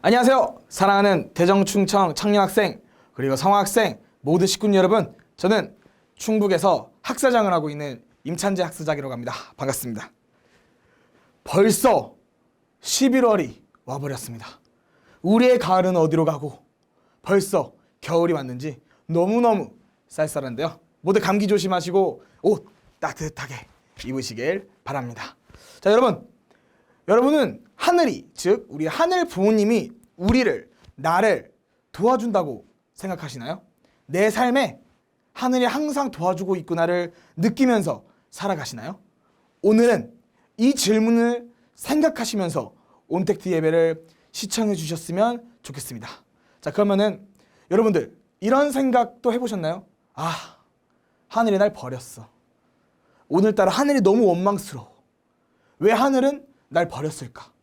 안녕하세요. 사랑하는 대정충청 청년학생 그리고 성학생 모든 식구님 여러분, 저는 충북에서 학사장을 하고 있는 임찬재 학사장이라고 합니다. 반갑습니다. 벌써 11월이 와버렸습니다. 우리의 가을은 어디로 가고 벌써 겨울이 왔는지 너무너무 쌀쌀한데요. 모두 감기 조심하시고 옷 따뜻하게 입으시길 바랍니다. 자, 여러분은 하늘이, 즉 우리 하늘 부모님이 나를 도와준다고 생각하시나요? 내 삶에 하늘이 항상 도와주고 있구나를 느끼면서 살아가시나요? 오늘은 이 질문을 생각하시면서 온택트 예배를 시청해 주셨으면 좋겠습니다. 자, 그러면은 여러분들 이런 생각도 해보셨나요? 아, 하늘이 날 버렸어. 오늘따라 하늘이 너무 원망스러워. 왜 하늘은 날 버렸을까?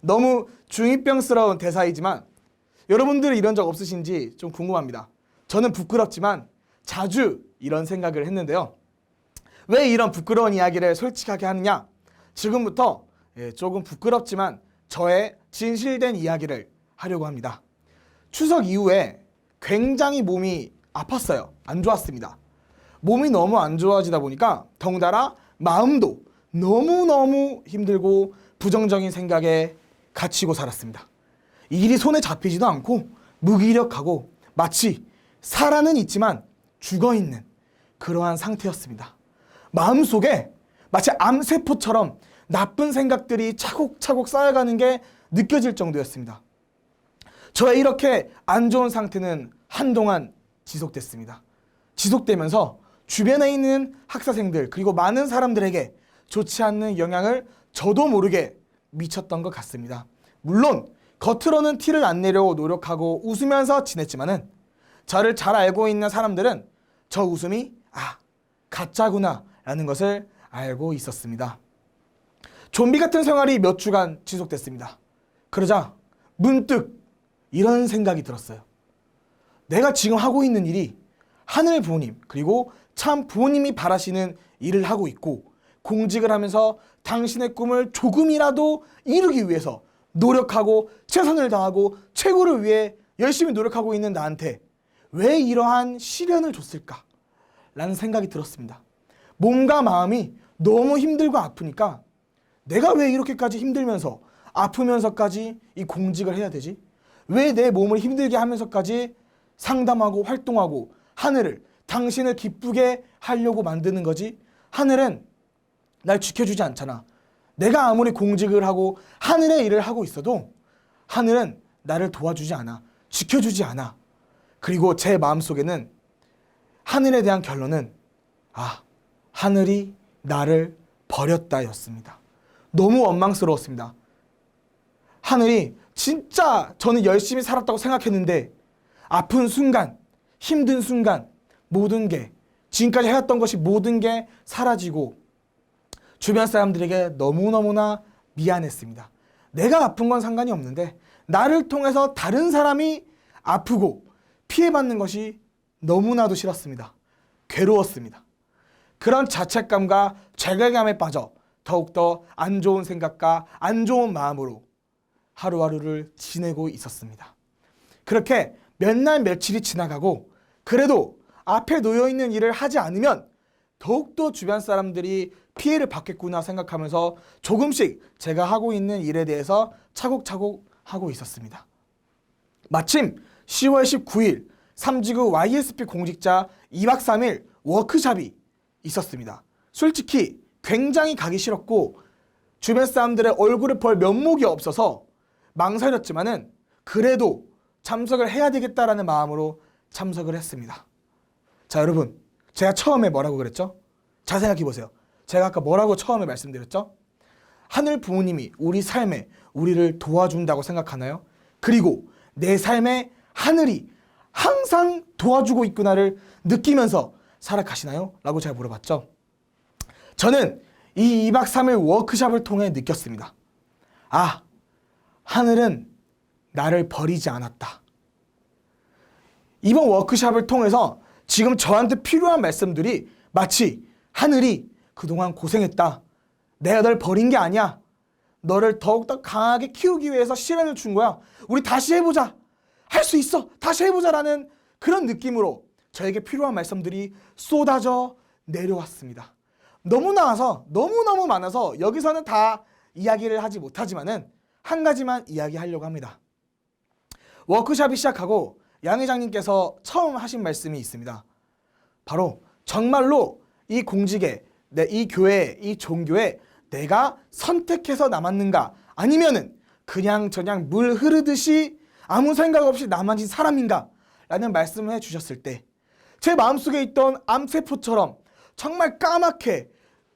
너무 중2병스러운 대사이지만 여러분들 이런 적 없으신지 좀 궁금합니다. 저는 부끄럽지만 자주 이런 생각을 했는데요. 왜 이런 부끄러운 이야기를 솔직하게 하느냐? 지금부터 조금 부끄럽지만 저의 진실된 이야기를 하려고 합니다. 추석 이후에 굉장히 몸이 아팠어요. 안 좋았습니다. 몸이 너무 안 좋아지다 보니까 덩달아 마음도 너무너무 힘들고 부정적인 생각에 갇히고 살았습니다. 일이 손에 잡히지도 않고 무기력하고 마치 살아는 있지만 죽어있는 그러한 상태였습니다. 마음속에 마치 암세포처럼 나쁜 생각들이 차곡차곡 쌓여가는 게 느껴질 정도였습니다. 저의 이렇게 안 좋은 상태는 한동안 지속됐습니다. 지속되면서 주변에 있는 학사생들 그리고 많은 사람들에게 좋지 않는 영향을 저도 모르게 미쳤던 것 같습니다. 물론 겉으로는 티를 안 내려고 노력하고 웃으면서 지냈지만은 저를 잘 알고 있는 사람들은 저 웃음이 가짜구나 라는 것을 알고 있었습니다. 좀비 같은 생활이 몇 주간 지속됐습니다. 그러자 문득 이런 생각이 들었어요. 내가 지금 하고 있는 일이 하늘 부모님 그리고 참 부모님이 바라시는 일을 하고 있고 공직을 하면서 당신의 꿈을 조금이라도 이루기 위해서 노력하고 최선을 다하고 최고를 위해 열심히 노력하고 있는 나한테 왜 이러한 시련을 줬을까? 라는 생각이 들었습니다. 몸과 마음이 너무 힘들고 아프니까 내가 왜 이렇게까지 힘들면서 아프면서까지 이 공직을 해야 되지? 왜 내 몸을 힘들게 하면서까지 상담하고 활동하고 하늘을, 당신을 기쁘게 하려고 만드는 거지? 하늘은 날 지켜주지 않잖아. 내가 아무리 공직을 하고 하늘의 일을 하고 있어도 하늘은 나를 도와주지 않아. 지켜주지 않아. 그리고 제 마음속에는 하늘에 대한 결론은 하늘이 나를 버렸다였습니다. 너무 원망스러웠습니다. 하늘이 진짜 저는 열심히 살았다고 생각했는데 아픈 순간, 힘든 순간 모든 게 지금까지 해왔던 것이 모든 게 사라지고 주변 사람들에게 너무너무나 미안했습니다. 내가 아픈 건 상관이 없는데 나를 통해서 다른 사람이 아프고 피해받는 것이 너무나도 싫었습니다. 괴로웠습니다. 그런 자책감과 죄책감에 빠져 더욱더 안 좋은 생각과 안 좋은 마음으로 하루하루를 지내고 있었습니다. 그렇게 몇 날 며칠이 지나가고 그래도 앞에 놓여있는 일을 하지 않으면 더욱더 주변 사람들이 피해를 받겠구나 생각하면서 조금씩 제가 하고 있는 일에 대해서 차곡차곡 하고 있었습니다. 마침 10월 19일 삼지구 YSP 공직자 2박 3일 워크숍이 있었습니다. 솔직히 굉장히 가기 싫었고 주변 사람들의 얼굴을 볼 면목이 없어서 망설였지만은 그래도 참석을 해야 되겠다라는 마음으로 참석을 했습니다. 자, 여러분, 제가 처음에 뭐라고 그랬죠? 잘 생각해 보세요. 제가 아까 뭐라고 처음에 말씀드렸죠? 하늘 부모님이 우리 삶에 우리를 도와준다고 생각하나요? 그리고 내 삶에 하늘이 항상 도와주고 있구나를 느끼면서 살아가시나요? 라고 제가 물어봤죠. 저는 이 2박 3일 워크숍을 통해 느꼈습니다. 하늘은 나를 버리지 않았다. 이번 워크숍을 통해서 지금 저한테 필요한 말씀들이 마치 하늘이 그동안 고생했다. 내가 널 버린 게 아니야. 너를 더욱더 강하게 키우기 위해서 시련을 준 거야. 우리 다시 해보자. 할 수 있어. 다시 해보자라는 그런 느낌으로 저에게 필요한 말씀들이 쏟아져 내려왔습니다. 너무너무 많아서 여기서는 다 이야기를 하지 못하지만은 한 가지만 이야기하려고 합니다. 워크숍이 시작하고 양 회장님께서 처음 하신 말씀이 있습니다. 바로 정말로 이 공직에, 이 교회, 이 종교에 내가 선택해서 남았는가, 아니면은 그냥 저냥 물 흐르듯이 아무 생각 없이 남아진 사람인가 라는 말씀을 해주셨을 때 제 마음속에 있던 암세포처럼 정말 까맣게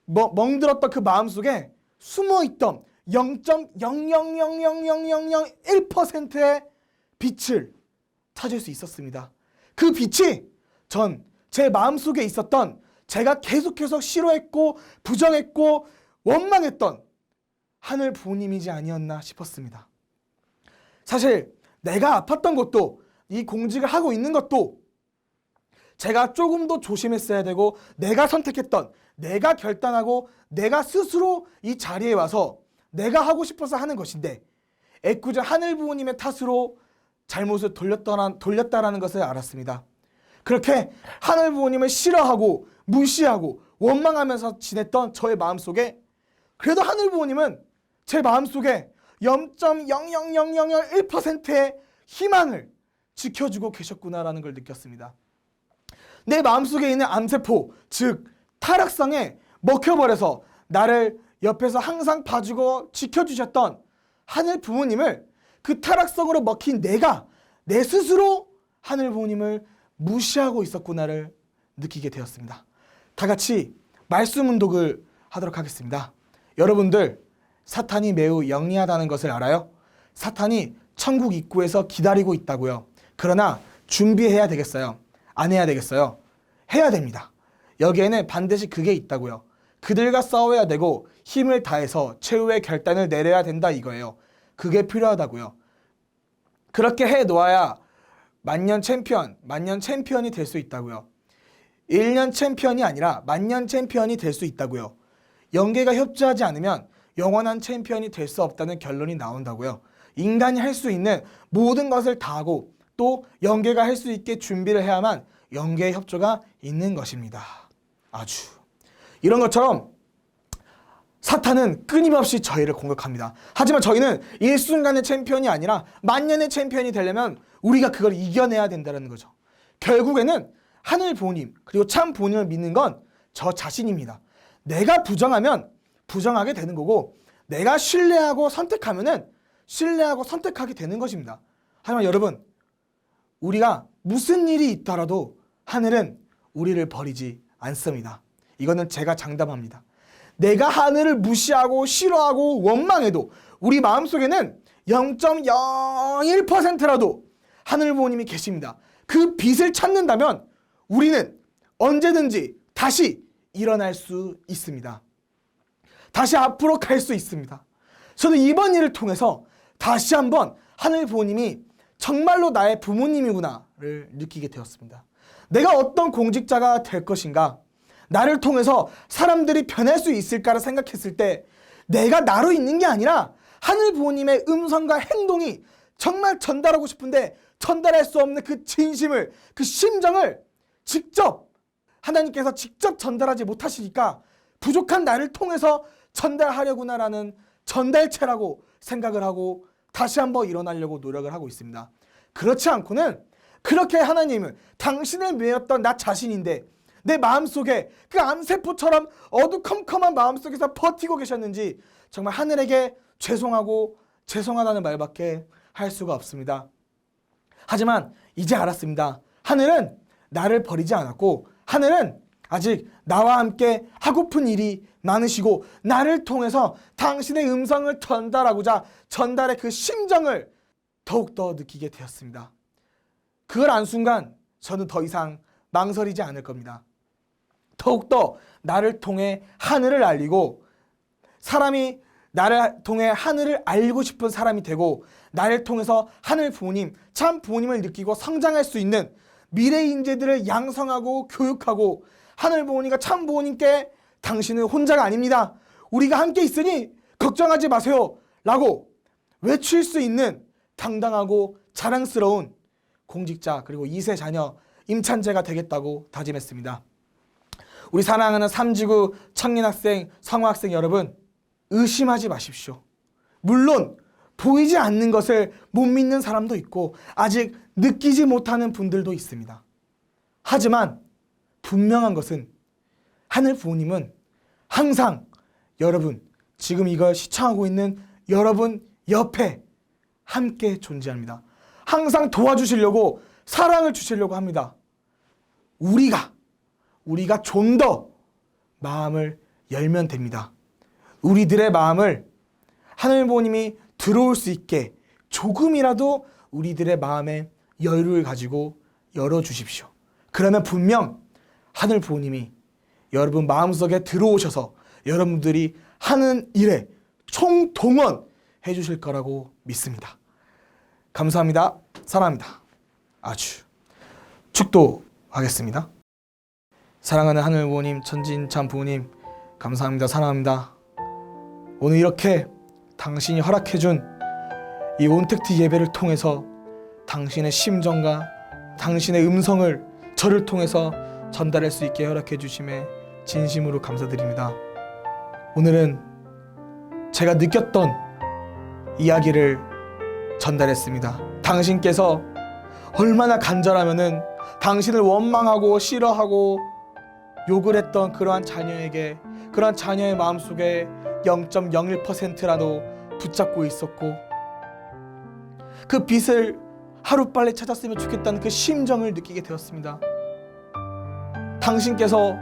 멍들었던 그 마음속에 숨어있던 0.0000001%의 빛을 찾을 수 있었습니다. 그 빛이 제 마음속에 있었던 제가 계속해서 싫어했고 부정했고 원망했던 하늘 부모님이지 아니었나 싶었습니다. 사실 내가 아팠던 것도, 이 공직을 하고 있는 것도 제가 조금 더 조심했어야 되고, 내가 선택했던, 내가 결단하고 내가 스스로 이 자리에 와서 내가 하고 싶어서 하는 것인데 애꿎은 하늘 부모님의 탓으로 잘못을 돌렸다라는 것을 알았습니다. 그렇게 하늘 부모님을 싫어하고 무시하고 원망하면서 지냈던 저의 마음속에 그래도 하늘 부모님은 제 마음속에 0.00001%의 희망을 지켜주고 계셨구나라는 걸 느꼈습니다. 내 마음속에 있는 암세포, 즉 타락성에 먹혀버려서 나를 옆에서 항상 봐주고 지켜주셨던 하늘 부모님을, 그 타락성으로 먹힌 내 스스로 하늘 부모님을 무시하고 있었구나를 느끼게 되었습니다. 다 같이 말씀 운독을 하도록 하겠습니다. 여러분들, 사탄이 매우 영리하다는 것을 알아요? 사탄이 천국 입구에서 기다리고 있다고요. 그러나 준비해야 되겠어요? 안 해야 되겠어요? 해야 됩니다. 여기에는 반드시 그게 있다고요. 그들과 싸워야 되고 힘을 다해서 최후의 결단을 내려야 된다 이거예요. 그게 필요하다고요. 그렇게 해 놓아야 만년 챔피언이 될 수 있다고요. 1년 챔피언이 아니라 만년 챔피언이 될 수 있다고요. 영계가 협조하지 않으면 영원한 챔피언이 될 수 없다는 결론이 나온다고요. 인간이 할 수 있는 모든 것을 다 하고 또 영계가 할 수 있게 준비를 해야만 영계의 협조가 있는 것입니다. 아주 이런 것처럼 사탄은 끊임없이 저희를 공격합니다. 하지만 저희는 일순간의 챔피언이 아니라 만년의 챔피언이 되려면 우리가 그걸 이겨내야 된다는 거죠. 결국에는 하늘 부모님 그리고 참 부모님을 믿는 건 저 자신입니다. 내가 부정하면 부정하게 되는 거고, 내가 신뢰하고 선택하면은 신뢰하고 선택하게 되는 것입니다. 하지만 여러분, 우리가 무슨 일이 있더라도 하늘은 우리를 버리지 않습니다. 이거는 제가 장담합니다. 내가 하늘을 무시하고 싫어하고 원망해도 우리 마음속에는 0.01%라도 하늘 부모님이 계십니다. 그 빛을 찾는다면 우리는 언제든지 다시 일어날 수 있습니다. 다시 앞으로 갈 수 있습니다. 저는 이번 일을 통해서 다시 한번 하늘 부모님이 정말로 나의 부모님이구나를 느끼게 되었습니다. 내가 어떤 공직자가 될 것인가, 나를 통해서 사람들이 변할 수 있을까를 생각했을 때 내가 나로 있는 게 아니라 하늘 부모님의 음성과 행동이 정말 전달하고 싶은데 전달할 수 없는 그 진심을, 그 심정을 하나님께서 직접 전달하지 못하시니까 부족한 나를 통해서 전달하려구나라는 전달체라고 생각을 하고 다시 한번 일어나려고 노력을 하고 있습니다. 그렇지 않고는 그렇게 하나님은 당신을 위하였던 나 자신인데 내 마음속에 그 암세포처럼 어두컴컴한 마음속에서 버티고 계셨는지 정말 하늘에게 죄송하다는 말밖에 할 수가 없습니다. 하지만 이제 알았습니다. 하늘은 나를 버리지 않았고 하늘은 아직 나와 함께 하고픈 일이 많으시고 나를 통해서 당신의 음성을 전달하고자 전달의 그 심정을 더욱더 느끼게 되었습니다. 그걸 안 순간 저는 더 이상 망설이지 않을 겁니다. 더욱더 나를 통해 하늘을 알리고 사람이 나를 통해 하늘을 알고 싶은 사람이 되고 나를 통해서 하늘 부모님, 참 부모님을 느끼고 성장할 수 있는 미래 인재들을 양성하고 교육하고 하늘 부모님과 참 부모님께 당신은 혼자가 아닙니다. 우리가 함께 있으니 걱정하지 마세요. 라고 외칠 수 있는 당당하고 자랑스러운 공직자 그리고 2세 자녀 임찬재가 되겠다고 다짐했습니다. 우리 사랑하는 삼지구 청년학생, 성화학생 여러분, 의심하지 마십시오. 물론 보이지 않는 것을 못 믿는 사람도 있고 아직 느끼지 못하는 분들도 있습니다. 하지만 분명한 것은 하늘 부모님은 항상 여러분, 지금 이걸 시청하고 있는 여러분 옆에 함께 존재합니다. 항상 도와주시려고 사랑을 주시려고 합니다. 우리가 좀 더 마음을 열면 됩니다. 우리들의 마음을 하늘 부모님이 들어올 수 있게 조금이라도 우리들의 마음에 여유를 가지고 열어주십시오. 그러면 분명 하늘 부모님이 여러분 마음속에 들어오셔서 여러분들이 하는 일에 총동원해 주실 거라고 믿습니다. 감사합니다. 사랑합니다. 아주 축도하겠습니다. 사랑하는 하늘 부모님, 천진참 부모님, 감사합니다. 사랑합니다. 오늘 이렇게 당신이 허락해준 이 온택트 예배를 통해서 당신의 심정과 당신의 음성을 저를 통해서 전달할 수 있게 허락해 주심에 진심으로 감사드립니다. 오늘은 제가 느꼈던 이야기를 전달했습니다. 당신께서 얼마나 간절하면은 당신을 원망하고 싫어하고 욕을 했던 그러한 자녀에게, 그러한 자녀의 마음속에 0.01%라도 붙잡고 있었고 그 빛을 하루빨리 찾았으면 좋겠다는 그 심정을 느끼게 되었습니다. 당신께서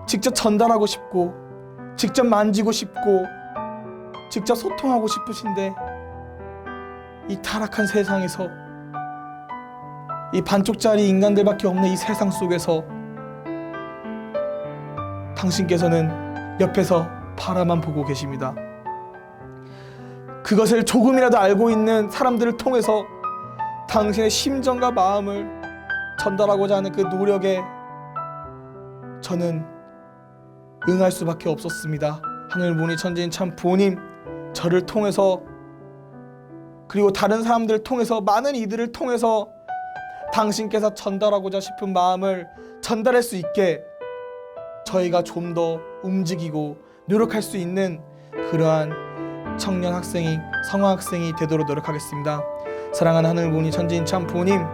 직접 전달하고 싶고 직접 만지고 싶고 직접 소통하고 싶으신데 이 타락한 세상에서, 이 반쪽짜리 인간들밖에 없는 이 세상 속에서 당신께서는 옆에서 바라만 보고 계십니다. 그것을 조금이라도 알고 있는 사람들을 통해서 당신의 심정과 마음을 전달하고자 하는 그 노력에 저는 응할 수밖에 없었습니다. 하늘 부모님, 천지인 참 부모님, 저를 통해서 그리고 다른 사람들을 통해서, 많은 이들을 통해서 당신께서 전달하고자 싶은 마음을 전달할 수 있게 저희가 좀 더 움직이고 노력할 수 있는 그러한 청년 학생이, 성화학생이 되도록 노력하겠습니다. 사랑하는 하늘 부모님, 천지인 참 부모님,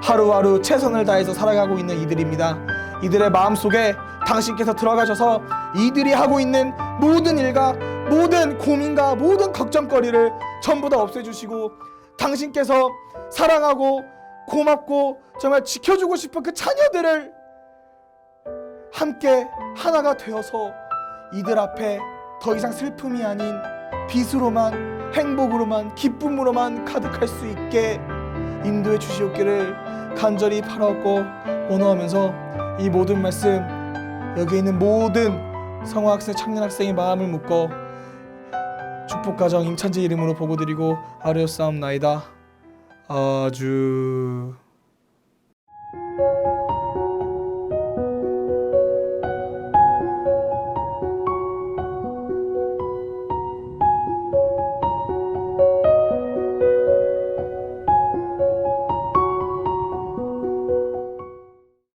하루하루 최선을 다해서 살아가고 있는 이들입니다. 이들의 마음속에 당신께서 들어가셔서 이들이 하고 있는 모든 일과 모든 고민과 모든 걱정거리를 전부 다 없애주시고 당신께서 사랑하고 고맙고 정말 지켜주고 싶은 그 자녀들을 함께 하나가 되어서 이들 앞에 더 이상 슬픔이 아닌 빛으로만, 행복으로만, 기쁨으로만 가득할 수 있게 인도해 주시옵기를 간절히 바라옵고 원하면서 이 모든 말씀 여기 있는 모든 성화학생, 청년학생의 마음을 묶어 축복가정 임찬재 이름으로 보고드리고 아뢰옵사옵나이다. 아주